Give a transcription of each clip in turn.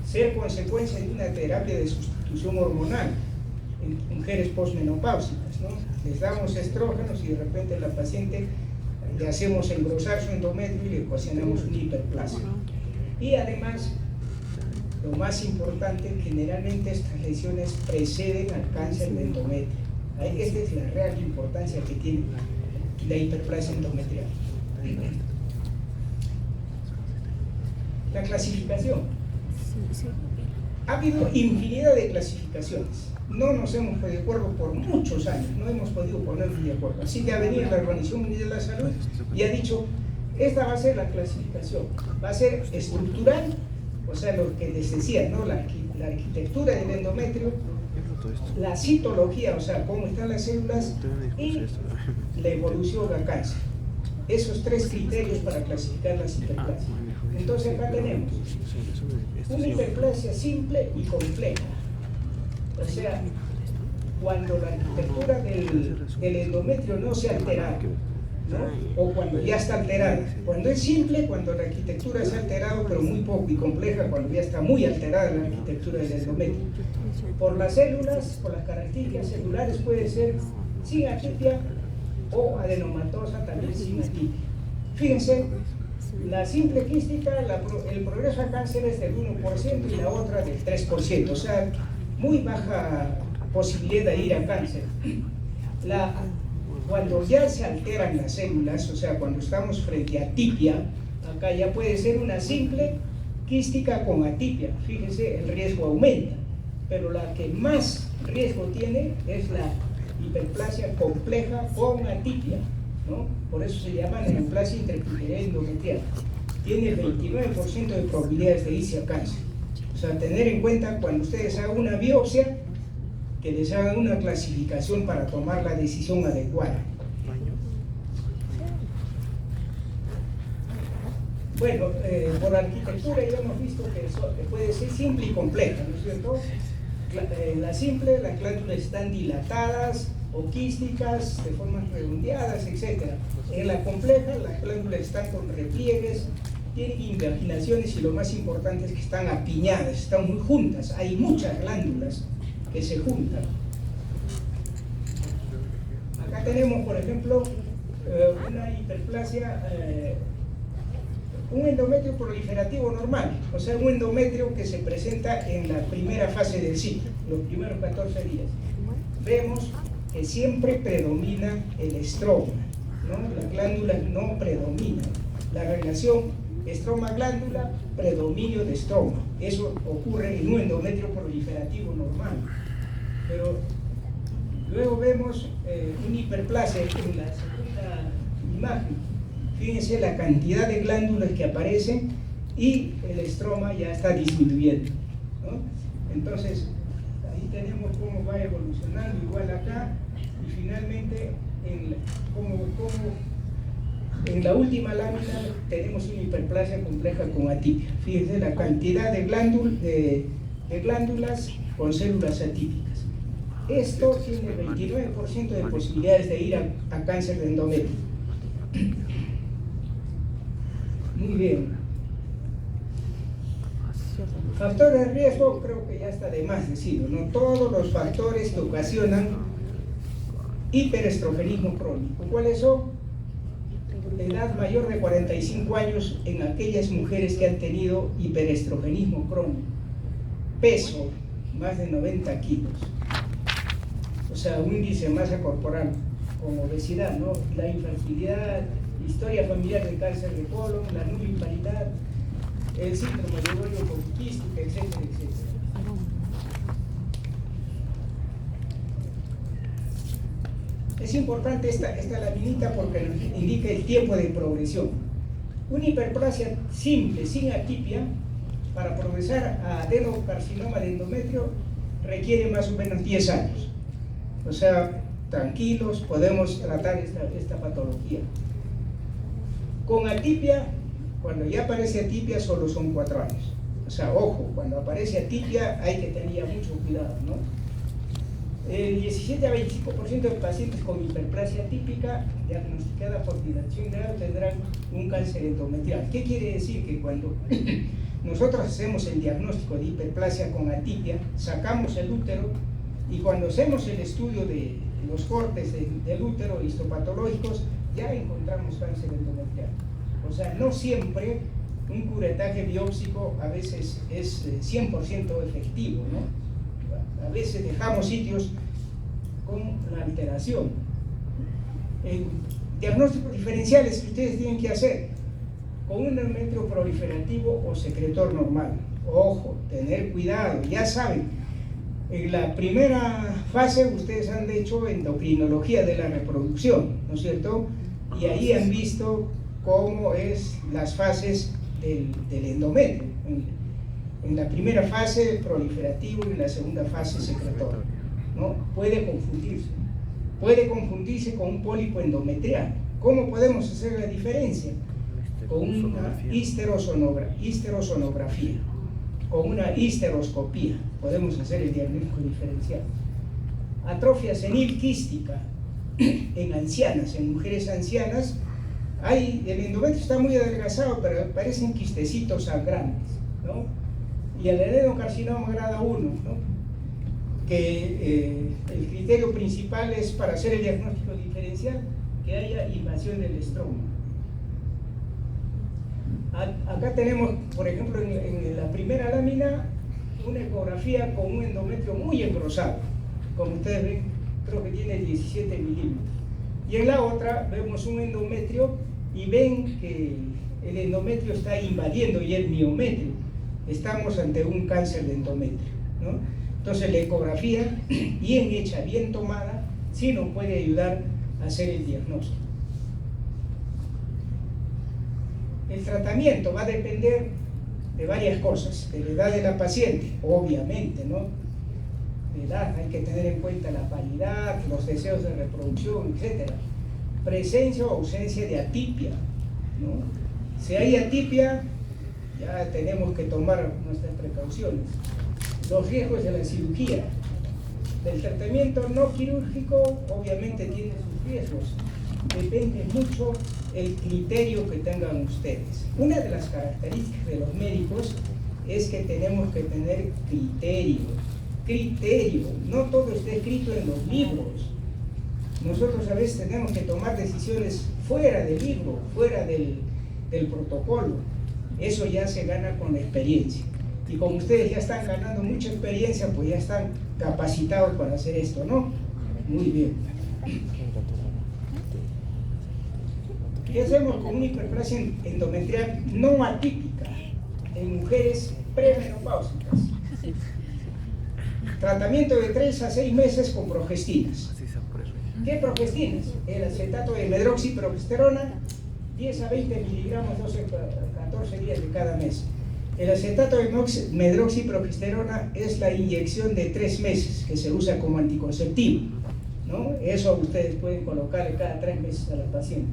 ser consecuencia de una terapia de sustitución hormonal en mujeres posmenopáusicas, ¿no? Les damos estrógenos y de repente la paciente le hacemos engrosar su endometrio y le ocasionamos una hiperplasia. Y además, lo más importante, generalmente estas lesiones preceden al cáncer de endometrio. Esta es la real importancia que tiene la hiperplasia endometrial. La clasificación. Ha habido infinidad de clasificaciones. No nos hemos puesto de acuerdo por muchos años, no hemos podido ponernos de acuerdo. Así que ha venido la Organización Mundial de la Salud y ha dicho, esta va a ser la clasificación, va a ser estructural, o sea, lo que les decía, ¿no? La arquitectura del endometrio, la citología, o sea, cómo están las células, y la evolución al cáncer. Esos tres criterios para clasificar las hiperplasias. Entonces acá tenemos una hiperplasia simple y compleja. O sea, cuando la arquitectura del endometrio no se ha alterado, ¿no? O cuando ya está alterada. Cuando es simple, cuando la arquitectura se ha alterado, pero muy poco, y compleja, cuando ya está muy alterada la arquitectura del endometrio. Por las células, por las características celulares, puede ser sin atipia o adenomatosa también sin atipia. Fíjense, la simple quística, el progreso a cáncer es del 1% y la otra del 3%, o sea, muy baja posibilidad de ir a cáncer. Cuando ya se alteran las células, o sea, cuando estamos frente a atipia, acá ya puede ser una simple quística con atipia, fíjense, el riesgo aumenta, pero la que más riesgo tiene es la hiperplasia compleja con atipia, ¿no? Por eso se llama neoplasia intraepitelial endometrial. Tiene el 29% de probabilidades de irse a cáncer. O sea, tener en cuenta cuando ustedes hagan una biopsia, que les hagan una clasificación para tomar la decisión adecuada. Bueno, por arquitectura ya hemos visto que puede ser simple y compleja, ¿no es cierto? La simple, las glándulas están dilatadas o quísticas, de formas redondeadas, etc. En la compleja, las glándulas están con repliegues, tienen invaginaciones y lo más importante es que están apiñadas, están muy juntas, hay muchas glándulas que se juntan. Acá tenemos, por ejemplo, una hiperplasia, un endometrio proliferativo normal, o sea, un endometrio que se presenta en la primera fase del ciclo, los primeros 14 días. Vemos que siempre predomina el estroma, ¿no? Las glándulas no predominan. La relación estroma-glándula, predominio de estroma. Eso ocurre en un endometrio proliferativo normal. Pero luego vemos una hiperplasia en la segunda imagen. Fíjense la cantidad de glándulas que aparecen y el estroma ya está disminuyendo, ¿no? Entonces, ahí tenemos cómo va evolucionando, igual acá, y finalmente en la última lámina tenemos una hiperplasia compleja con atipia. Fíjense la cantidad de glándulas con células atípicas. Esto tiene 29% de posibilidades de ir a cáncer de endometrio. Muy bien. Factores de riesgo, creo que ya está de más decirlo, ¿no? Todos los factores que ocasionan hiperestrogenismo crónico. ¿Cuáles son? Edad mayor de 45 años en aquellas mujeres que han tenido hiperestrogenismo crónico. Peso, más de 90 kilos. O sea, un índice de masa corporal con obesidad, ¿no? La infertilidad, historia familiar de cáncer de colon, la nulliparidad, el síndrome de ovario poliquística, etcétera, etcétera. Es importante esta laminita porque nos indica el tiempo de progresión. Una hiperplasia simple, sin atipia, para progresar a adenocarcinoma de endometrio, requiere más o menos 10 años. O sea, tranquilos, podemos tratar esta patología. Con atipia, cuando ya aparece atipia, solo son 4 años. O sea, ojo, cuando aparece atipia hay que tener mucho cuidado, ¿no? El 17 a 25% de pacientes con hiperplasia atípica diagnosticada por dilatación grave tendrán un cáncer endometrial. ¿Qué quiere decir? Que cuando Nosotros hacemos el diagnóstico de hiperplasia con atipia, sacamos el útero y cuando hacemos el estudio de los cortes del útero histopatológicos ya encontramos cáncer endometrial. O sea, no siempre un curetaje biópsico a veces es 100% efectivo, ¿no? A veces dejamos sitios con la alteración. Diagnósticos diferenciales que ustedes tienen que hacer con un endometrio proliferativo o secretor normal. Ojo, tener cuidado, ya saben, en la primera fase ustedes han hecho endocrinología de la reproducción, ¿no es cierto? Y ahí han visto cómo es las fases del endometrio. En la primera fase proliferativo y en la segunda fase secretor, ¿no? Puede confundirse con un pólipo endometrial. ¿Cómo podemos hacer la diferencia? Con una histerosonografía, con una histeroscopía, podemos hacer el diagnóstico diferencial. Atrofia senil quística en ancianas, en mujeres ancianas, el endometrio está muy adelgazado, pero parecen quistecitos sangrantes, ¿no? Y el adenocarcinoma grado 1, ¿no? Que el criterio principal es para hacer el diagnóstico diferencial que haya invasión del estroma. Acá tenemos, por ejemplo, en la primera lámina, una ecografía con un endometrio muy engrosado. Como ustedes ven, creo que tiene 17 milímetros. Y en la otra vemos un endometrio y ven que el endometrio está invadiendo y el miometrio. Estamos ante un cáncer de endometrio, ¿no? Entonces la ecografía, bien hecha, bien tomada, sí nos puede ayudar a hacer el diagnóstico. El tratamiento va a depender de varias cosas, de la edad de la paciente, obviamente, ¿no? De edad, hay que tener en cuenta la paridad, los deseos de reproducción, etc. Presencia o ausencia de atipia, ¿no? Si hay atipia, ya tenemos que tomar nuestras precauciones. Los riesgos de la cirugía. Del tratamiento no quirúrgico, obviamente tiene sus riesgos. Depende mucho el criterio que tengan ustedes. Una de las características de los médicos es que tenemos que tener criterio, no todo está escrito en los libros. Nosotros a veces tenemos que tomar decisiones fuera del libro, fuera del protocolo. Eso ya se gana con la experiencia. Y como ustedes ya están ganando mucha experiencia, pues ya están capacitados para hacer esto, ¿no? Muy bien. ¿Qué hacemos con una hiperplasia endometrial no atípica en mujeres premenopáusicas? Tratamiento de 3 a 6 meses con progestinas. ¿Qué progestinas? El acetato de medroxiprogesterona, 10 a 20 miligramos, 12 a 14 días de cada mes. El acetato de medroxiprogesterona es la inyección de 3 meses que se usa como anticonceptivo, ¿no? Eso ustedes pueden colocarle cada 3 meses a la paciente.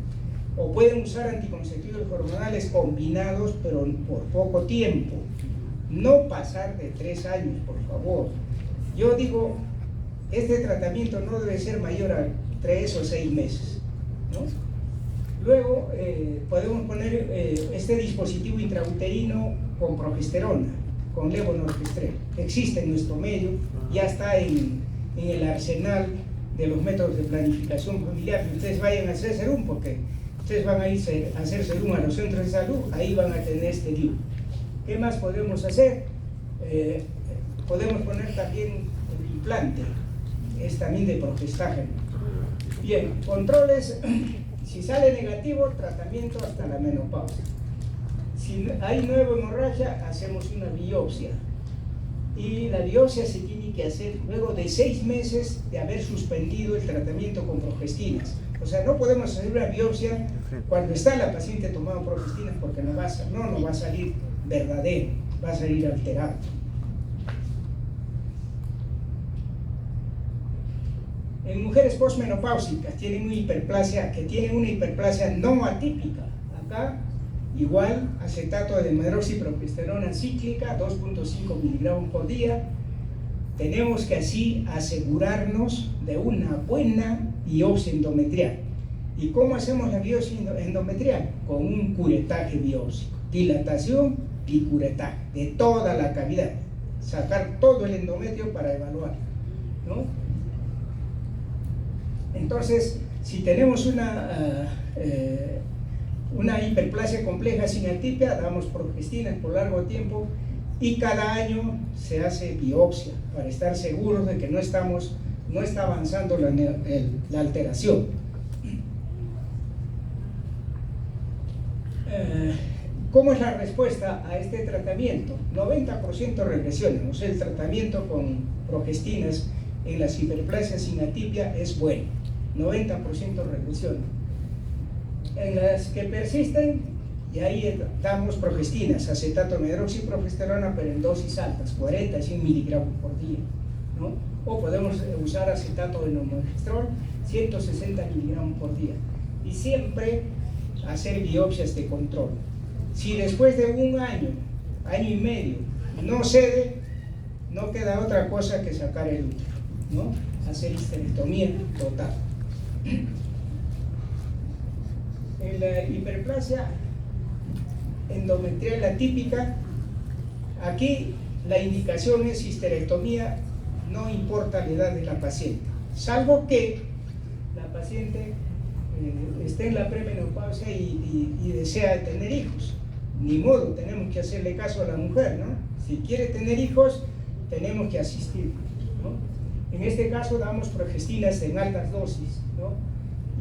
O pueden usar anticonceptivos hormonales combinados, pero por poco tiempo. No pasar de 3 años, por favor. Yo digo, este tratamiento no debe ser mayor a 3 o 6 meses, ¿no? Luego podemos poner este dispositivo intrauterino con progesterona, con levonorgestrel. Existe en nuestro medio, ya está en el arsenal de los métodos de planificación familiar. Que ustedes vayan a hacer serum, porque ustedes van a irse a hacer serum a los centros de salud, ahí van a tener este DIU. ¿Qué más podemos hacer? Podemos poner también el implante, es también de progestágeno. Bien, controles. Si sale negativo, tratamiento hasta la menopausia. Si hay nueva hemorragia, hacemos una biopsia. Y la biopsia se tiene que hacer luego de 6 meses de haber suspendido el tratamiento con progestinas. O sea, no podemos hacer una biopsia cuando está la paciente tomando progestinas porque no va a salir verdadero, va a salir alterado. En mujeres posmenopáusicas que tienen una hiperplasia no atípica. Acá, igual, acetato de medroxiprogesterona cíclica, 2.5 miligramos por día. Tenemos que así asegurarnos de una buena biopsia endometrial. ¿Y cómo hacemos la biopsia endometrial? Con un curetaje biópsico. Dilatación picuretaje de toda la cavidad, sacar todo el endometrio para evaluar, ¿no? Entonces, si tenemos una hiperplasia compleja sin atipia, damos progestinas por largo tiempo y cada año se hace biopsia para estar seguros de que no está avanzando la alteración. ¿Cómo es la respuesta a este tratamiento? 90% regresiones, o sea, el tratamiento con progestinas en las hiperplasias sin atipia es bueno, 90% regresiones. En las que persisten, y ahí damos progestinas, acetato de hidroxiprogesterona, pero en dosis altas, 40 a 100 miligramos por día, ¿no? O podemos usar acetato de normogestrol, 160 miligramos por día. Y siempre hacer biopsias de control. Si después de un año, año y medio, no cede, no queda otra cosa que sacar el útero, ¿no? Hacer histerectomía total. En la hiperplasia endometrial atípica, aquí la indicación es histerectomía, no importa la edad de la paciente, salvo que la paciente esté en la premenopausia y desea tener hijos. Ni modo, tenemos que hacerle caso a la mujer, ¿no? Si quiere tener hijos, tenemos que asistir, ¿no? En este caso damos progestinas en altas dosis, ¿no?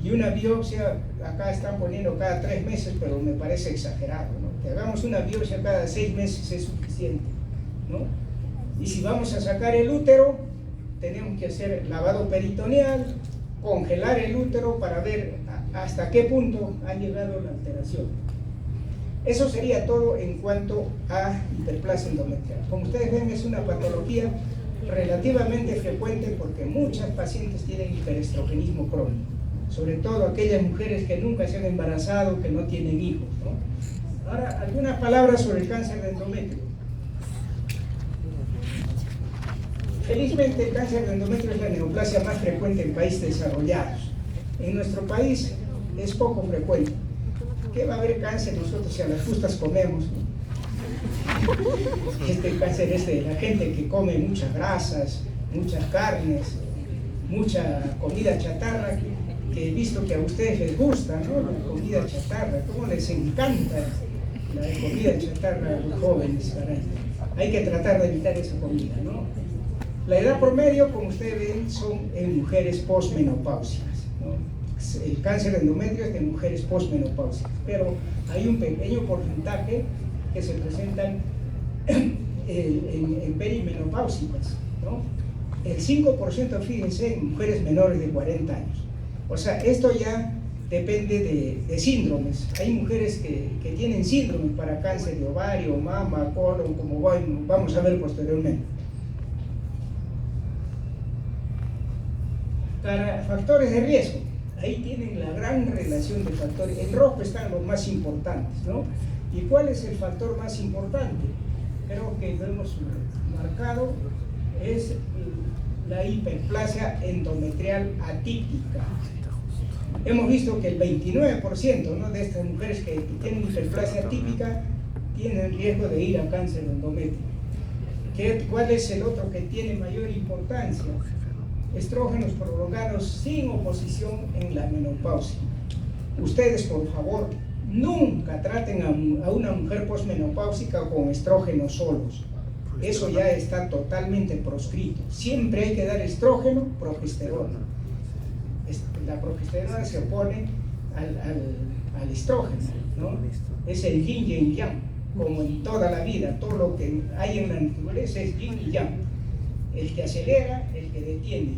Y una biopsia, acá están poniendo cada 3 meses, pero me parece exagerado, ¿no? Que hagamos una biopsia cada 6 meses es suficiente, ¿no? Y si vamos a sacar el útero, tenemos que hacer lavado peritoneal, congelar el útero para ver hasta qué punto ha llegado la alteración. Eso sería todo en cuanto a hiperplasia endometrial. Como ustedes ven, es una patología relativamente frecuente porque muchas pacientes tienen hiperestrogenismo crónico, sobre todo aquellas mujeres que nunca se han embarazado, que no tienen hijos, ¿no? Ahora, algunas palabras sobre el cáncer de endometrio. Felizmente, el cáncer de endometrio es la neoplasia más frecuente en países desarrollados. En nuestro país es poco frecuente. ¿Qué va a haber cáncer nosotros si a las justas comemos? Este cáncer es de la gente que come muchas grasas, muchas carnes, mucha comida chatarra, que he visto que a ustedes les gusta, ¿no? La comida chatarra, cómo les encanta la comida chatarra a los jóvenes, caray. Hay que tratar de evitar esa comida, ¿no? La edad promedio, como ustedes ven, son en mujeres posmenopáusicas, ¿no? El cáncer de endometrio es de mujeres posmenopáusicas, pero hay un pequeño porcentaje que se presentan en perimenopáusicas, ¿no? El 5%, fíjense, en mujeres menores de 40 años. O sea, esto ya depende de síndromes. Hay mujeres que tienen síndromes para cáncer de ovario, mama, colon, como vamos a ver posteriormente. Para factores de riesgo, ahí tienen la gran relación de factores. En rojo están los más importantes, ¿no? ¿Y cuál es el factor más importante? Creo que lo hemos marcado, es la hiperplasia endometrial atípica. Hemos visto que el 29%, ¿no?, de estas mujeres que tienen hiperplasia atípica tienen riesgo de ir a cáncer de endometrio. ¿Cuál es el otro que tiene mayor importancia? Estrógenos prolongados sin oposición en la menopausia. Ustedes, por favor, nunca traten a una mujer posmenopáusica con estrógenos solos. Eso ya está totalmente proscrito. Siempre hay que dar estrógeno, progesterona. La progesterona se opone al estrógeno, ¿no? Es el yin y el yang, como en toda la vida. Todo lo que hay en la naturaleza es yin y yang. El que acelera, el que detiene,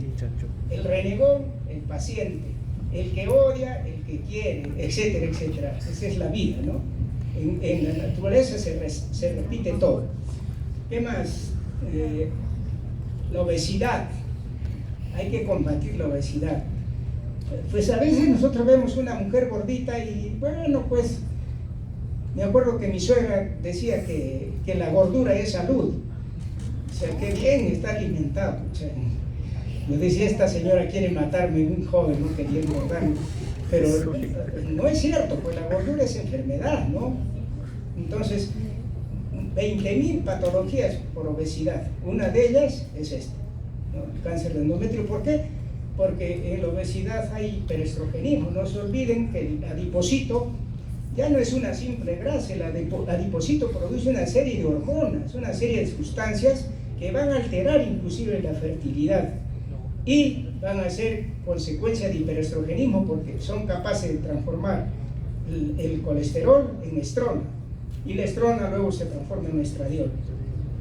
el renegón, el paciente, el que odia, el que quiere, etcétera, etcétera. Esa es la vida, ¿no? En la naturaleza se repite todo. ¿Qué más? La obesidad. Hay que combatir la obesidad. Pues a veces nosotros vemos una mujer gordita y bueno, pues me acuerdo que mi suegra decía que la gordura es salud. O sea, que bien está alimentado. O sea, yo decía, esta señora quiere matarme, un joven, no quería engordarme. Pero no es cierto, pues la gordura es enfermedad, ¿no? Entonces, 20.000 patologías por obesidad. Una de ellas es esta, ¿no? El cáncer de endometrio. ¿Por qué? Porque en la obesidad hay hiperestrogenismo. No se olviden que el adipocito ya no es una simple grasa. El adipocito produce una serie de hormonas, una serie de sustancias que van a alterar inclusive la fertilidad y van a ser consecuencia de hiperestrogenismo, porque son capaces de transformar el colesterol en estrona, y la estrona luego se transforma en estradiol.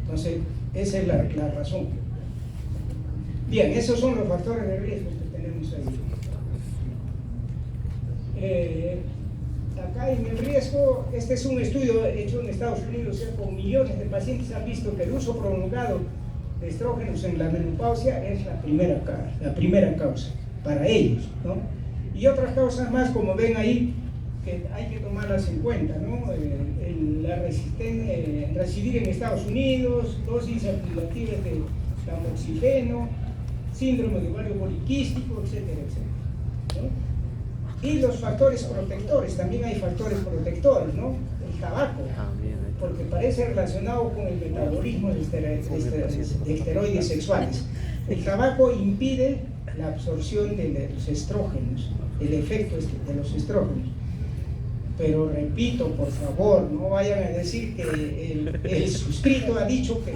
Entonces, esa es la razón. Bien, esos son los factores de riesgo que tenemos ahí. Acá en el riesgo, este es un estudio hecho en Estados Unidos, con millones de pacientes han visto que el uso prolongado de estrógenos en la menopausia es la primera causa para ellos, ¿no? Y otras causas más, como ven ahí, que hay que tomarlas en cuenta, ¿no? La resistencia, residir en Estados Unidos, dosis acumulativas de tamoxifeno, síndrome de ovario poliquístico, etcétera, etcétera, ¿no? Y los factores protectores, también hay factores protectores, ¿no? El tabaco, porque parece relacionado con el metabolismo de esteroides sexuales. El tabaco impide la absorción de los estrógenos, el efecto de los estrógenos. Pero repito, por favor, no vayan a decir que el suscrito ha dicho que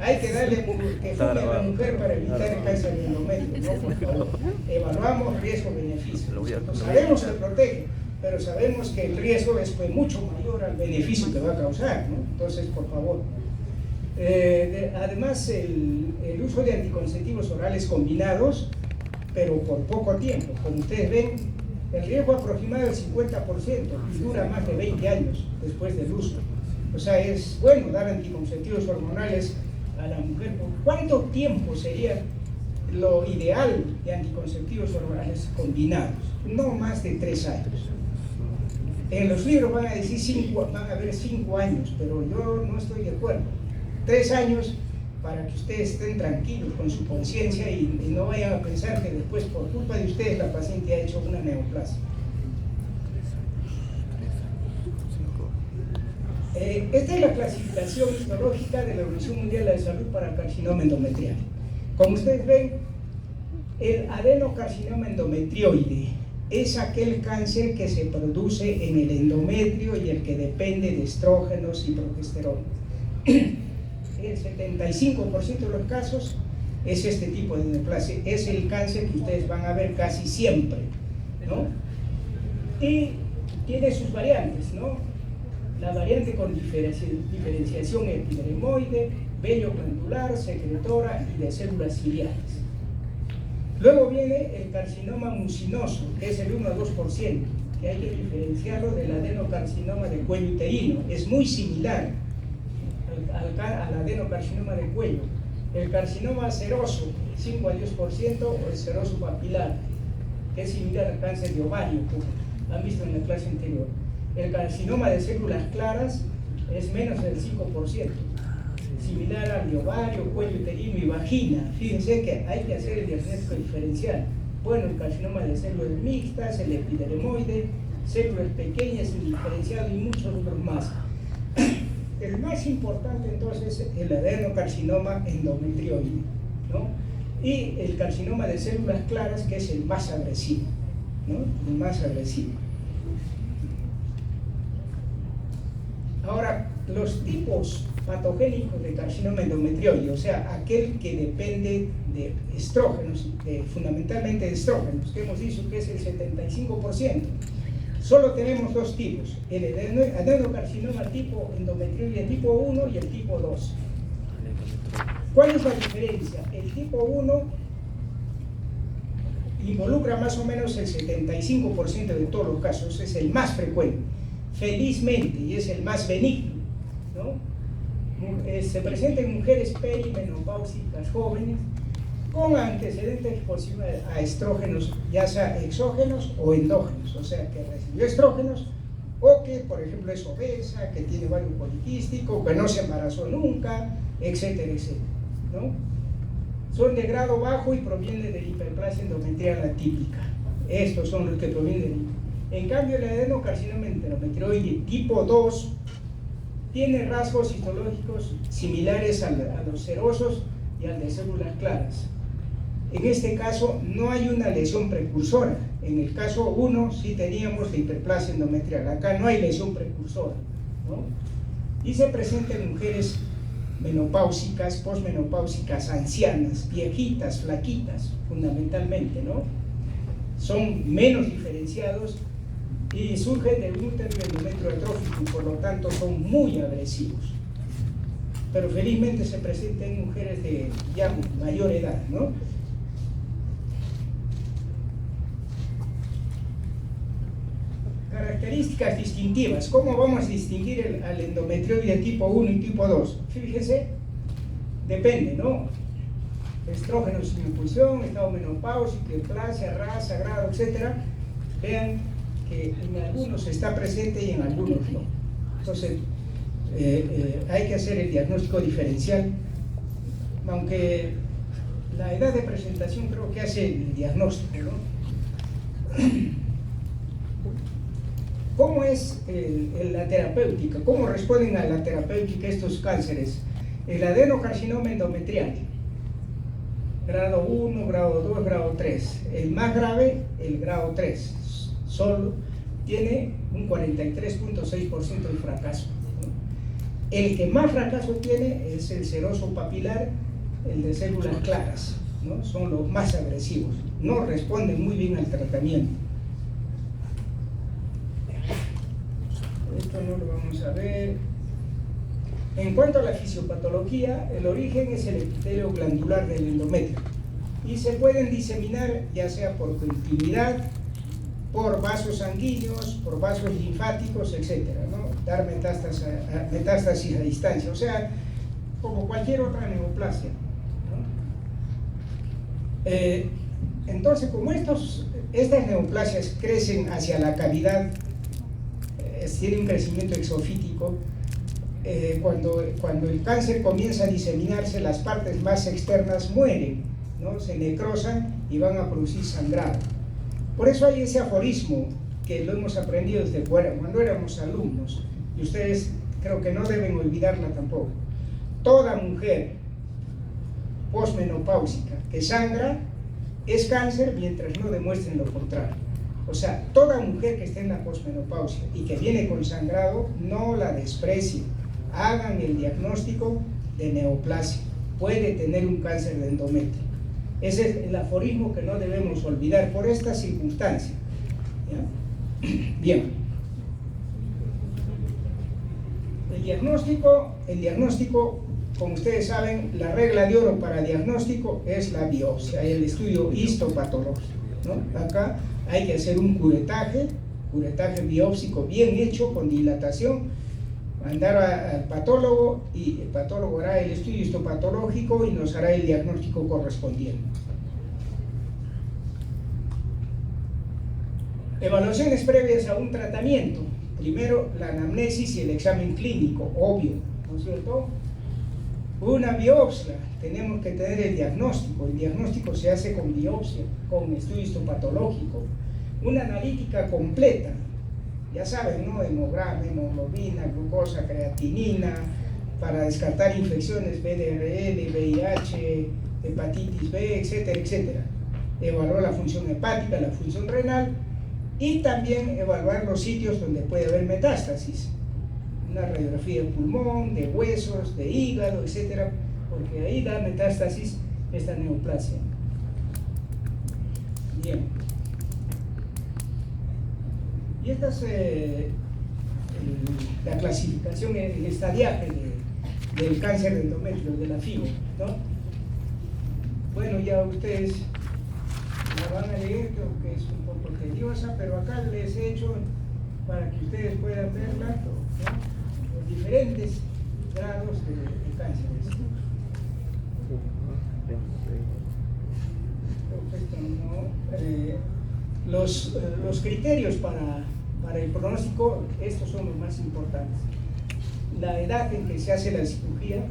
hay que darle que fume a la mujer para evitar el cáncer de endometrio. No, por favor. Evaluamos riesgo-beneficio. Sabemos que protege, pero sabemos que el riesgo es mucho mayor al beneficio que va a causar, ¿no? Entonces, por favor. Además, el uso de anticonceptivos orales combinados, pero por poco tiempo. Como ustedes ven, el riesgo aproximado del 50% y dura más de 20 años después del uso. O sea, es bueno dar anticonceptivos hormonales a la mujer. ¿Cuánto tiempo sería lo ideal de anticonceptivos hormonales combinados? No más de 3 años. En los libros van a decir van a haber 5 años, pero yo no estoy de acuerdo. 3 años para que ustedes estén tranquilos con su conciencia y no vayan a pensar que después, por culpa de ustedes, la paciente ha hecho una neoplasia. Esta es la clasificación histológica de la Organización Mundial de la Salud para el carcinoma endometrial. Como ustedes ven, el adenocarcinoma endometrioide es aquel cáncer que se produce en el endometrio y el que depende de estrógenos y progesterona. El 75% de los casos es este tipo de neoplasia, es el cáncer que ustedes van a ver casi siempre, ¿no? Y tiene sus variantes, ¿no? La variante con diferenciación epidermoide, vello glandular, secretora y de células ciliares. Luego viene el carcinoma mucinoso, que es el 1 a 2%, que hay que diferenciarlo del adenocarcinoma de cuello uterino. Es muy similar al adenocarcinoma de cuello. El carcinoma seroso, 5 a 10%, o el seroso papilar, que es similar al cáncer de ovario, como han visto en la clase anterior. El carcinoma de células claras es menos del 5%, similar al de ovario, cuello uterino y vagina. Fíjense que hay que hacer el diagnóstico diferencial. Bueno, el carcinoma de células mixtas, el epidermoide, células pequeñas, indiferenciado y muchos otros más. El más importante entonces es el adenocarcinoma endometrioide, ¿no? Y el carcinoma de células claras, que es el más agresivo, ¿no? El más agresivo. Ahora, los tipos patogénicos de carcinoma endometrioide, o sea, aquel que depende de estrógenos, fundamentalmente de estrógenos, que hemos dicho que es el 75%. Solo tenemos 2 tipos, el adenocarcinoma tipo endometrioide tipo 1 y el tipo 2. ¿Cuál es la diferencia? El tipo 1 involucra más o menos el 75% de todos los casos, es el más frecuente, felizmente, y es el más benigno, ¿no? Se presenta en mujeres perimenopáusicas jóvenes con antecedentes de exposición a estrógenos, ya sea exógenos o endógenos, o sea, que recibió estrógenos o que, por ejemplo, es obesa, que tiene ovario poliquístico, que no se embarazó nunca, etcétera, etcétera, ¿no? Son de grado bajo y provienen de la hiperplasia endometrial atípica. Estos son los que provienen de. En cambio, el adenocarcinoma endometrioide tipo 2 tiene rasgos histológicos similares a los serosos y al de células claras. En este caso no hay una lesión precursora. En el caso 1 sí teníamos la hiperplasia endometrial. Acá no hay lesión precursora, ¿no? Y se presenta en mujeres menopáusicas, posmenopáusicas, ancianas, viejitas, flaquitas, fundamentalmente, ¿no? Son menos diferenciados y surgen del útero y endometrio atrófico, y por lo tanto son muy agresivos. Pero felizmente se presentan en mujeres de ya mayor edad, ¿no? Características distintivas. ¿Cómo vamos a distinguir al endometrioide tipo 1 y tipo 2? Fíjense, depende, ¿no? Estrógenos sin impulsión, estado menopáusico, hiperplasia, raza, grado, etc. Vean que en algunos está presente y en algunos no. Entonces, hay que hacer el diagnóstico diferencial, aunque la edad de presentación creo que hace el diagnóstico, ¿no? ¿Cómo es la terapéutica? ¿Cómo responden a la terapéutica estos cánceres? El adenocarcinoma endometrial, grado 1, grado 2, grado 3. El más grave, el grado 3. Solo tiene un 43.6% de fracaso, ¿no? El que más fracaso tiene es el seroso papilar, el de células claras, ¿no? Son los más agresivos, no responden muy bien al tratamiento. Esto no lo vamos a ver. En cuanto a la fisiopatología, el origen es el epitelio glandular del endometrio y se pueden diseminar ya sea por continuidad, por vasos sanguíneos, por vasos linfáticos, etcétera, ¿no? Dar metástasis a distancia, o sea, como cualquier otra neoplasia, ¿no? Entonces, como estas neoplasias crecen hacia la cavidad, tiene un crecimiento exofítico, cuando el cáncer comienza a diseminarse, las partes más externas mueren, ¿no? Se necrosan y van a producir sangrado. Por eso hay ese aforismo que lo hemos aprendido desde cuando éramos alumnos, y ustedes creo que no deben olvidarla tampoco. Toda mujer posmenopáusica que sangra es cáncer mientras no demuestren lo contrario. O sea, toda mujer que esté en la posmenopausia y que viene con sangrado, no la desprecien. Hagan el diagnóstico de neoplasia. Puede tener un cáncer de endometrio. Ese es el aforismo que no debemos olvidar por esta circunstancia, ¿ya? Bien. El diagnóstico, como ustedes saben, la regla de oro para diagnóstico es la biopsia, el estudio histopatológico, ¿no? Acá hay que hacer un curetaje biópsico bien hecho, con dilatación, mandar al patólogo, y el patólogo hará el estudio histopatológico y nos hará el diagnóstico correspondiente. Evaluaciones previas a un tratamiento. Primero, la anamnesis y el examen clínico, obvio, ¿no es cierto? Una biopsia, tenemos que tener el diagnóstico se hace con biopsia, con estudio histopatológico. Una analítica completa, ya saben, ¿no? Hemograma, hemoglobina, glucosa, creatinina, para descartar infecciones, VDRL, VIH, hepatitis B, etcétera, etcétera. Evaluar la función hepática, la función renal, y también evaluar los sitios donde puede haber metástasis. Una radiografía de pulmón, de huesos, de hígado, etcétera, porque ahí da metástasis esta neoplasia. Bien. Y esta es la clasificación, el estadiaje del cáncer de endometrio, de la FIGO, ¿no? Bueno, ya ustedes la van a leer, creo que es un poco tediosa, pero acá les he hecho para que ustedes puedan verla, ¿no? Los diferentes grados de cánceres. Los criterios para el pronóstico, estos son los más importantes. La edad en que se hace la cirugía,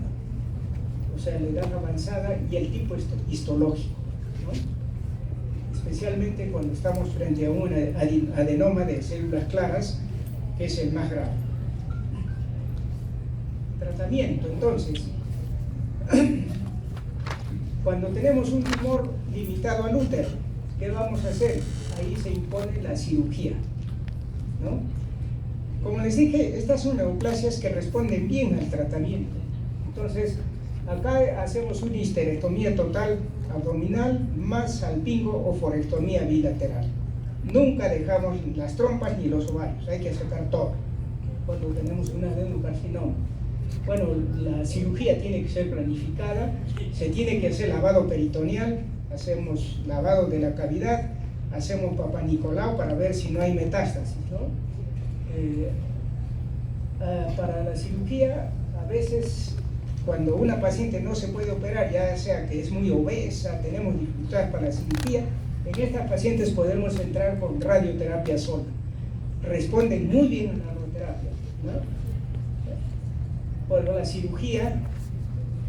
o sea, la edad avanzada, y el tipo histológico, ¿no? Especialmente cuando estamos frente a un adenoma de células claras, que es el más grave. tratamiento. Entonces, cuando tenemos un tumor limitado al útero, ¿qué vamos a hacer? Ahí se impone la cirugía, ¿no? Como les dije, estas son neoplasias que responden bien al tratamiento. Entonces, acá hacemos una histerectomía total abdominal más salpingo o forectomía bilateral. Nunca dejamos las trompas ni los ovarios, hay que sacar todo cuando tenemos un adenocarcinoma. Bueno, la cirugía tiene que ser planificada, se tiene que hacer lavado peritoneal, hacemos lavado de la cavidad, hacemos Papá Nicolau para ver si no hay metástasis, ¿no? Para la cirugía, a veces cuando una paciente no se puede operar, ya sea que es muy obesa, tenemos dificultades para la cirugía, en estas pacientes podemos entrar con radioterapia sola. Responden muy bien a la radioterapia, ¿no? Bueno, la cirugía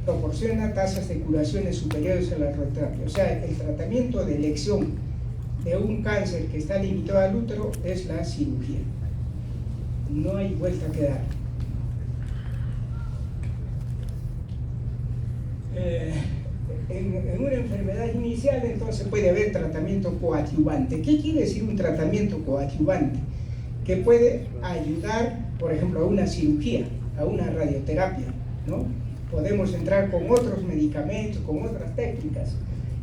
proporciona tasas de curaciones superiores a la radioterapia. O sea, el tratamiento de elección de un cáncer que está limitado al útero es la cirugía. No hay vuelta que dar. En una enfermedad inicial, entonces puede haber tratamiento coadyuvante. ¿Qué quiere decir un tratamiento coadyuvante? Que puede ayudar, por ejemplo, a una cirugía, a una radioterapia, ¿no? Podemos entrar con otros medicamentos, con otras técnicas.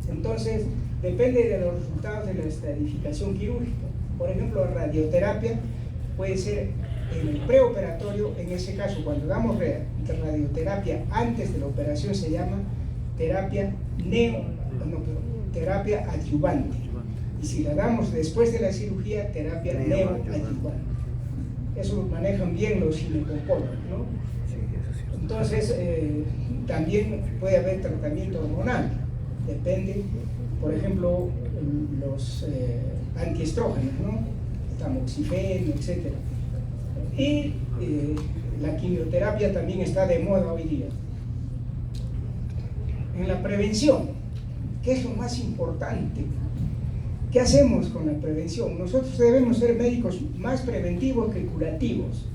Entonces, depende de los resultados de la estratificación quirúrgica. Por ejemplo, la radioterapia puede ser en el preoperatorio. En ese caso, cuando damos radioterapia antes de la operación, se llama terapia terapia adyuvante. Y si la damos después de la cirugía, terapia neoadyuvante. Eso lo manejan bien los ginecólogos, ¿no? Entonces, también puede haber tratamiento hormonal. Depende, por ejemplo, los antiestrógenos, ¿no? Tamoxifeno, etc. Y la quimioterapia también está de moda hoy día. En la prevención, ¿qué es lo más importante? ¿Qué hacemos con la prevención? Nosotros debemos ser médicos más preventivos que curativos.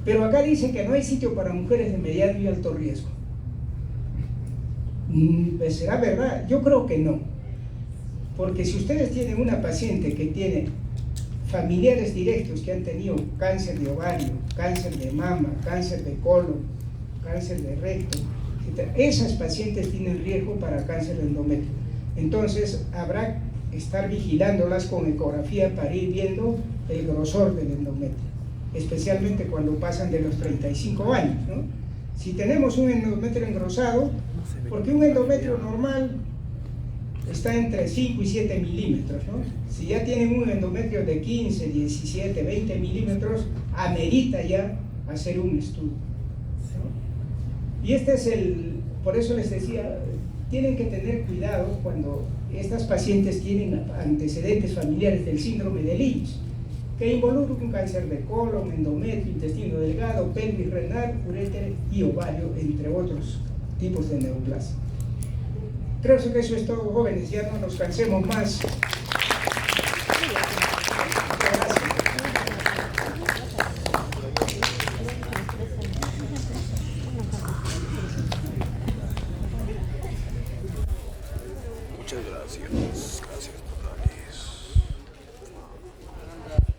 Pero acá dicen que no hay sitio para mujeres de mediano y alto riesgo. Pues ¿será verdad? Yo creo que no. Porque si ustedes tienen una paciente que tiene familiares directos que han tenido cáncer de ovario, cáncer de mama, cáncer de colon, cáncer de recto, etc., esas pacientes tienen riesgo para cáncer de endometrio. Entonces habrá que estar vigilándolas con ecografía para ir viendo el grosor del endometrio, especialmente cuando pasan de los 35 años, ¿no? Si tenemos un endometrio engrosado, porque un endometrio normal está entre 5 y 7 milímetros, ¿no? Si ya tienen un endometrio de 15, 17, 20 milímetros, amerita ya hacer un estudio, ¿no? Y este es por eso les decía, tienen que tener cuidado cuando estas pacientes tienen antecedentes familiares del síndrome de Lynch, que involucra un cáncer de colon, endometrio, intestino delgado, pelvis renal, uréter y ovario, entre otros tipos de neoplasia. Creo que eso es todo, jóvenes, ya no nos cansemos más.